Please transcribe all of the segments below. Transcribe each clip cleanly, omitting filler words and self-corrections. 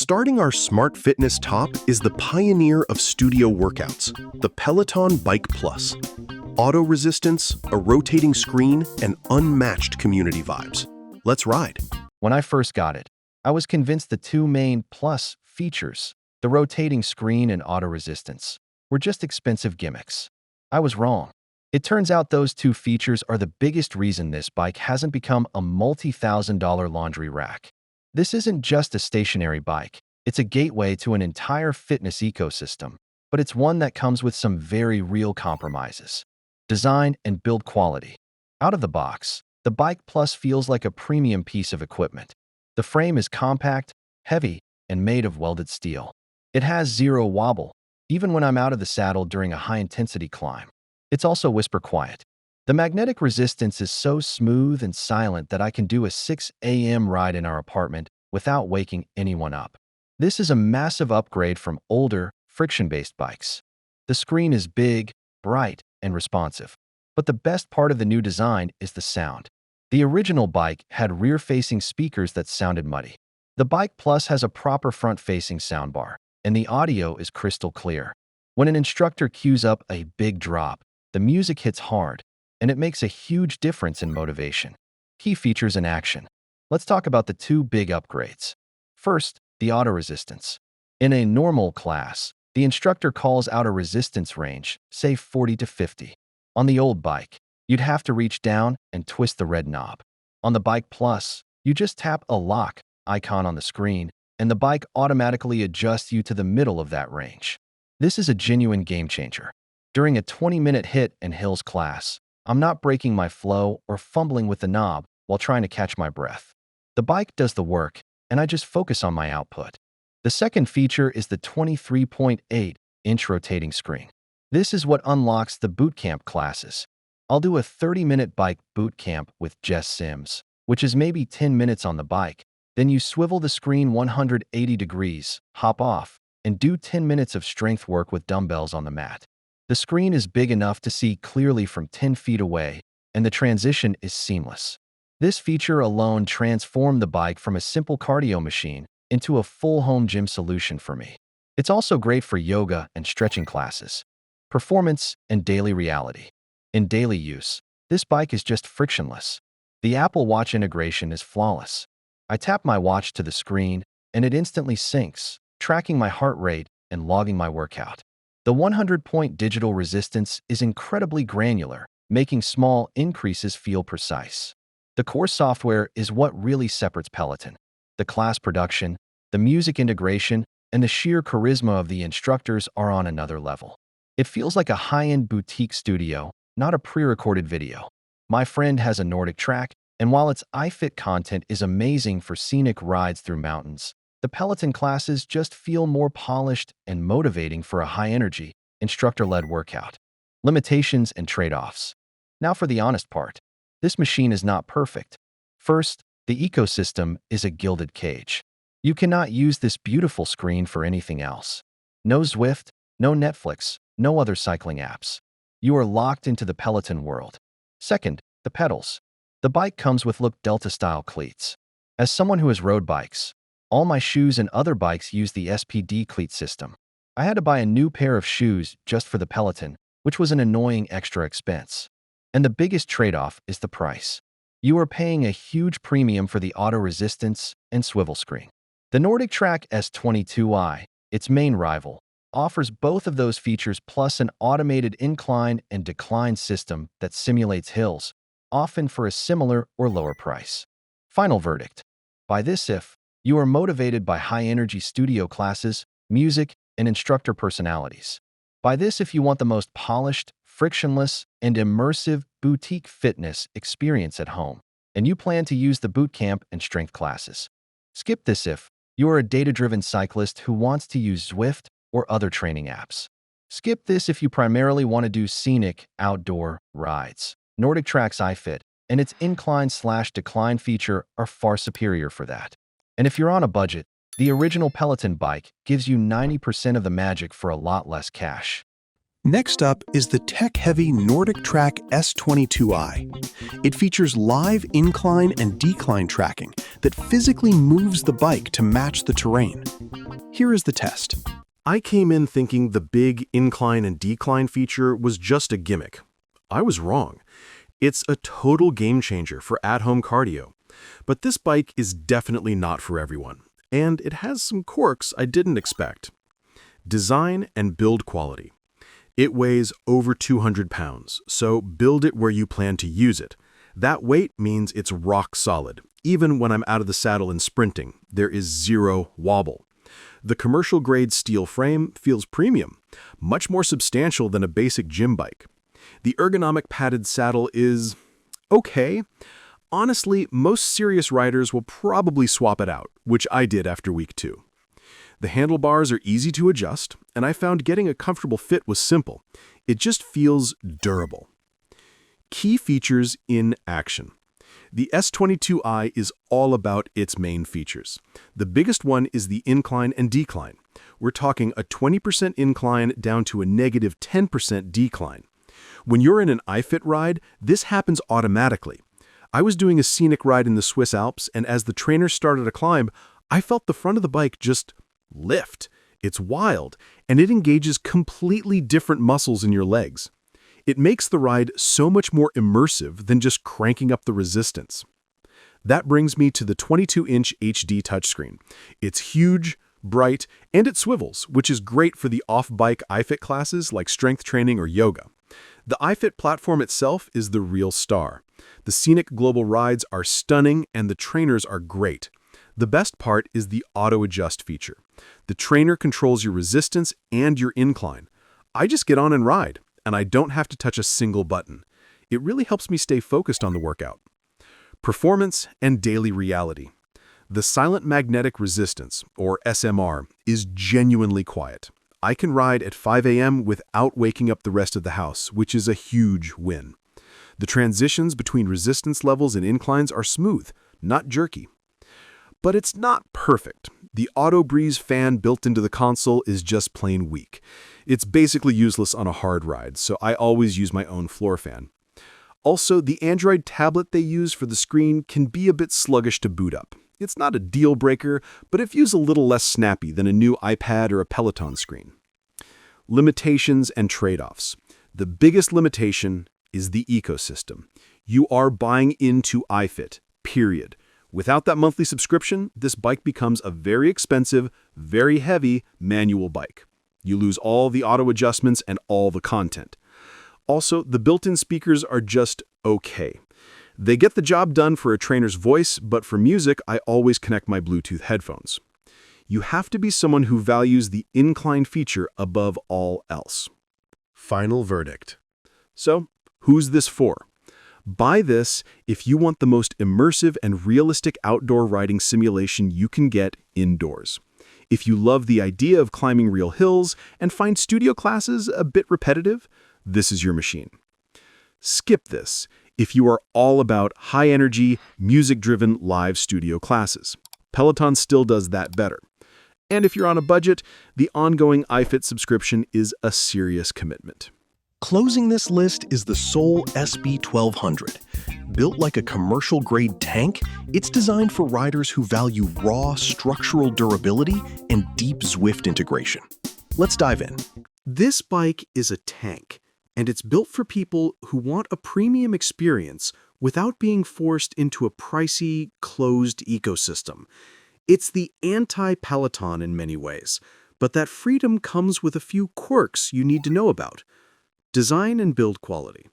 Starting our smart fitness top is the pioneer of studio workouts, the Peloton Bike Plus. Auto resistance, a rotating screen, and unmatched community vibes. Let's ride. When I first got it, I was convinced the two main plus features, the rotating screen and auto resistance, were just expensive gimmicks. I was wrong. It turns out those two features are the biggest reason this bike hasn't become a multi-thousand-dollar laundry rack. This isn't just a stationary bike. It's a gateway to an entire fitness ecosystem, but it's one that comes with some very real compromises. Design and build quality. Out of the box, the Bike Plus feels like a premium piece of equipment. The frame is compact, heavy, and made of welded steel. It has zero wobble, even when I'm out of the saddle during a high-intensity climb. It's also whisper quiet. The magnetic resistance is so smooth and silent that I can do a 6 a.m. ride in our apartment without waking anyone up. This is a massive upgrade from older, friction-based bikes. The screen is big, bright, and responsive. But the best part of the new design is the sound. The original bike had rear-facing speakers that sounded muddy. The Bike Plus has a proper front-facing soundbar, and the audio is crystal clear. When an instructor cues up a big drop, the music hits hard, and it makes a huge difference in motivation. Key features in action. Let's talk about the two big upgrades. First, the auto resistance. In a normal class, the instructor calls out a resistance range, say 40 to 50. On the old bike, you'd have to reach down and twist the red knob. On the Bike Plus, you just tap a lock icon on the screen, and the bike automatically adjusts you to the middle of that range. This is a genuine game changer. During a 20-minute hit and hills class, I'm not breaking my flow or fumbling with the knob while trying to catch my breath. The bike does the work, and I just focus on my output. The second feature is the 23.8-inch rotating screen. This is what unlocks the bootcamp classes. I'll do a 30-minute bike bootcamp with Jess Sims, which is maybe 10 minutes on the bike. Then you swivel the screen 180 degrees, hop off, and do 10 minutes of strength work with dumbbells on the mat. The screen is big enough to see clearly from 10 feet away, and the transition is seamless. This feature alone transformed the bike from a simple cardio machine into a full home gym solution for me. It's also great for yoga and stretching classes. Performance and daily reality. In daily use, this bike is just frictionless. The Apple Watch integration is flawless. I tap my watch to the screen, and it instantly syncs, tracking my heart rate and logging my workout. The 100-point digital resistance is incredibly granular, making small increases feel precise. The core software is what really separates Peloton. The class production, the music integration, and the sheer charisma of the instructors are on another level. It feels like a high-end boutique studio, not a pre-recorded video. My friend has a NordicTrack, and while its iFit content is amazing for scenic rides through mountains, the Peloton classes just feel more polished and motivating for a high-energy, instructor-led workout. Limitations and trade-offs. Now for the honest part. This machine is not perfect. First, the ecosystem is a gilded cage. You cannot use this beautiful screen for anything else. No Zwift, no Netflix, no other cycling apps. You are locked into the Peloton world. Second, the pedals. The bike comes with Look Delta-style cleats. As someone who has rode bikes, all my shoes and other bikes use the SPD cleat system. I had to buy a new pair of shoes just for the Peloton, which was an annoying extra expense. And the biggest trade-off is the price. You are paying a huge premium for the auto resistance and swivel screen. The NordicTrack S22i, its main rival, offers both of those features plus an automated incline and decline system that simulates hills, often for a similar or lower price. Final verdict. Buy this if you are motivated by high-energy studio classes, music, and instructor personalities. Buy this if you want the most polished, frictionless, and immersive boutique fitness experience at home, and you plan to use the bootcamp and strength classes. Skip this if you are a data-driven cyclist who wants to use Zwift or other training apps. Skip this if you primarily want to do scenic, outdoor rides. NordicTrack's iFit and its incline/decline feature are far superior for that. And if you're on a budget, the original Peloton bike gives you 90% of the magic for a lot less cash. Next up is the tech-heavy NordicTrack S22i. It features live incline and decline tracking that physically moves the bike to match the terrain. Here is the test. I came in thinking the big incline and decline feature was just a gimmick. I was wrong. It's a total game changer for at-home cardio. But this bike is definitely not for everyone, and it has some quirks I didn't expect. Design and build quality. It weighs over 200 pounds, so build it where you plan to use it. That weight means it's rock solid. Even when I'm out of the saddle and sprinting, there is zero wobble. The commercial-grade steel frame feels premium, much more substantial than a basic gym bike. The ergonomic padded saddle is okay. Honestly, most serious riders will probably swap it out, which I did after week 2. The handlebars are easy to adjust, and I found getting a comfortable fit was simple. It just feels durable. Key features in action. The S22i is all about its main features. The biggest one is the incline and decline. We're talking a 20% incline down to a negative 10% decline. When you're in an iFit ride, this happens automatically. I was doing a scenic ride in the Swiss Alps, and as the trainer started a climb, I felt the front of the bike just lift. It's wild, and it engages completely different muscles in your legs. It makes the ride so much more immersive than just cranking up the resistance. That brings me to the 22-inch HD touchscreen. It's huge, bright, and it swivels, which is great for the off-bike iFit classes like strength training or yoga. The iFit platform itself is the real star. The scenic global rides are stunning, and the trainers are great. The best part is the auto-adjust feature. The trainer controls your resistance and your incline. I just get on and ride, and I don't have to touch a single button. It really helps me stay focused on the workout. Performance and daily reality. The silent magnetic resistance, or SMR, is genuinely quiet. I can ride at 5 a.m. without waking up the rest of the house, which is a huge win. The transitions between resistance levels and inclines are smooth, not jerky. But it's not perfect. The Auto Breeze fan built into the console is just plain weak. It's basically useless on a hard ride, so I always use my own floor fan. Also, the Android tablet they use for the screen can be a bit sluggish to boot up. It's not a deal breaker, but it feels a little less snappy than a new iPad or a Peloton screen. Limitations and trade-offs. The biggest limitation is the ecosystem. You are buying into iFit, period. Without that monthly subscription, this bike becomes a very expensive, very heavy manual bike. You lose all the auto adjustments and all the content. Also, the built-in speakers are just okay. They get the job done for a trainer's voice, but for music, I always connect my Bluetooth headphones. You have to be someone who values the incline feature above all else. Final verdict. So, who's this for? Buy this if you want the most immersive and realistic outdoor riding simulation you can get indoors. If you love the idea of climbing real hills and find studio classes a bit repetitive, this is your machine. Skip this if you are all about high-energy, music-driven live studio classes. Peloton still does that better. And if you're on a budget, the ongoing iFit subscription is a serious commitment. Closing this list is the Sole SB1200. Built like a commercial-grade tank, it's designed for riders who value raw structural durability and deep Zwift integration. Let's dive in. This bike is a tank, and it's built for people who want a premium experience without being forced into a pricey, closed ecosystem. It's the anti-Peloton in many ways, but that freedom comes with a few quirks you need to know about. Design and build quality.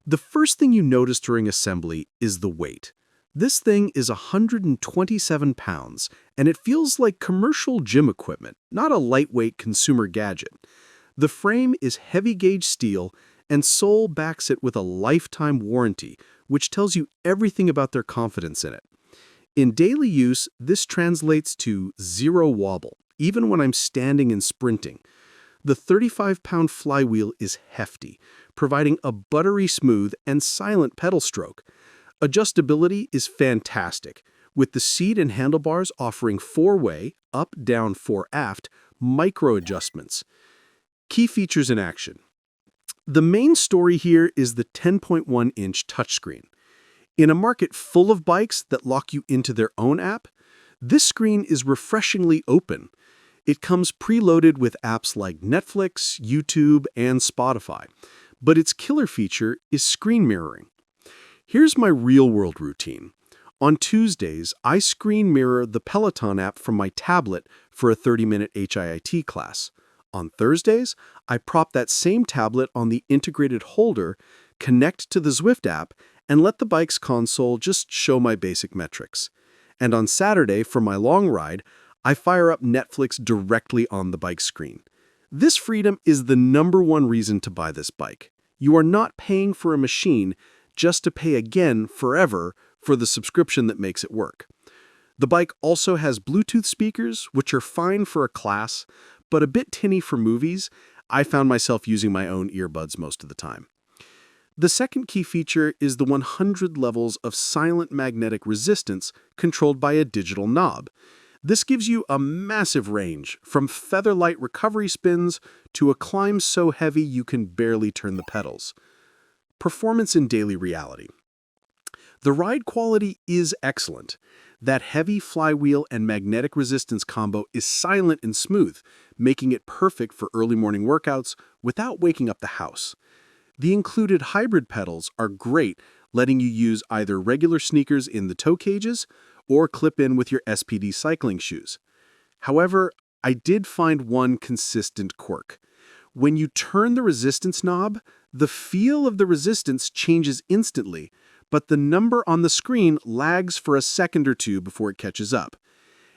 The first thing you notice during assembly is the weight. This thing is 127 pounds, and it feels like commercial gym equipment, not a lightweight consumer gadget. The frame is heavy-gauge steel, and Sole backs it with a lifetime warranty, which tells you everything about their confidence in it. In daily use, this translates to zero wobble, even when I'm standing and sprinting. The 35-pound flywheel is hefty, providing a buttery smooth and silent pedal stroke. Adjustability is fantastic, with the seat and handlebars offering 4-way, up, down, fore, aft, micro adjustments. Key features in action. The main story here is the 10.1-inch touchscreen. In a market full of bikes that lock you into their own app, this screen is refreshingly open. It comes preloaded with apps like Netflix, YouTube, and Spotify, but its killer feature is screen mirroring. Here's my real-world routine. On Tuesdays, I screen mirror the Peloton app from my tablet for a 30-minute HIIT class. On Thursdays, I prop that same tablet on the integrated holder, connect to the Zwift app, and let the bike's console just show my basic metrics. And on Saturday, for my long ride, I fire up Netflix directly on the bike screen. This freedom is the #1 reason to buy this bike. You are not paying for a machine just to pay again forever for the subscription that makes it work. The bike also has Bluetooth speakers, which are fine for a class, but a bit tinny for movies. I found myself using my own earbuds most of the time. The second key feature is the 100 levels of silent magnetic resistance controlled by a digital knob. This gives you a massive range, from feather-light recovery spins to a climb so heavy you can barely turn the pedals. Performance in daily reality. The ride quality is excellent. That heavy flywheel and magnetic resistance combo is silent and smooth, making it perfect for early morning workouts without waking up the house. The included hybrid pedals are great, letting you use either regular sneakers in the toe cages or clip in with your SPD cycling shoes. However, I did find one consistent quirk. When you turn the resistance knob, the feel of the resistance changes instantly, but the number on the screen lags for a second or two before it catches up.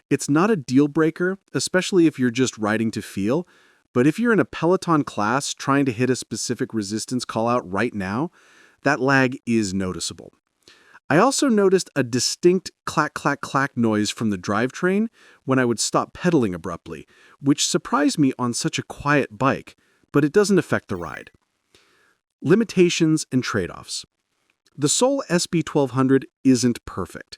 It's not a deal breaker, especially if you're just riding to feel, but if you're in a Peloton class trying to hit a specific resistance callout right now, that lag is noticeable. I also noticed a distinct clack, clack, clack noise from the drivetrain when I would stop pedaling abruptly, which surprised me on such a quiet bike, but it doesn't affect the ride. Limitations and trade-offs. The Sole SB1200 isn't perfect.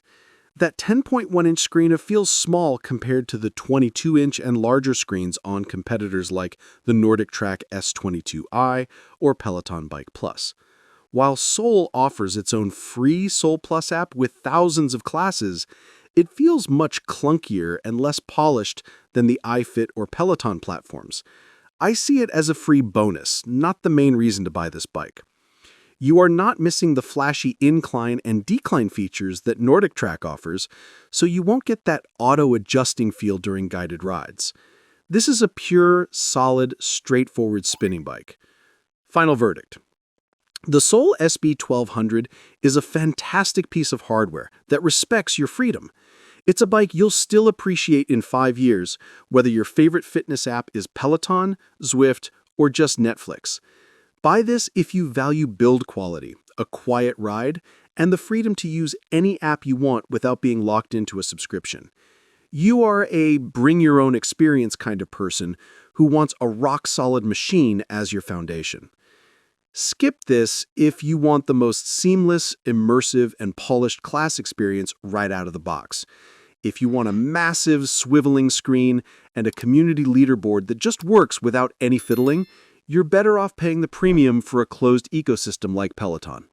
That 10.1-inch screen feels small compared to the 22-inch and larger screens on competitors like the NordicTrack S22i or Peloton Bike Plus. While Sole offers its own free Sole Plus app with thousands of classes, it feels much clunkier and less polished than the iFit or Peloton platforms. I see it as a free bonus, not the main reason to buy this bike. You are not missing the flashy incline and decline features that NordicTrack offers, so you won't get that auto-adjusting feel during guided rides. This is a pure, solid, straightforward spinning bike. Final verdict. The Sole SB1200 is a fantastic piece of hardware that respects your freedom. It's a bike you'll still appreciate in 5 years, whether your favorite fitness app is Peloton, Zwift, or just Netflix. Buy this if you value build quality, a quiet ride, and the freedom to use any app you want without being locked into a subscription. You are a bring-your-own-experience kind of person who wants a rock-solid machine as your foundation. Skip this if you want the most seamless, immersive, and polished class experience right out of the box. If you want a massive swiveling screen and a community leaderboard that just works without any fiddling, you're better off paying the premium for a closed ecosystem like Peloton.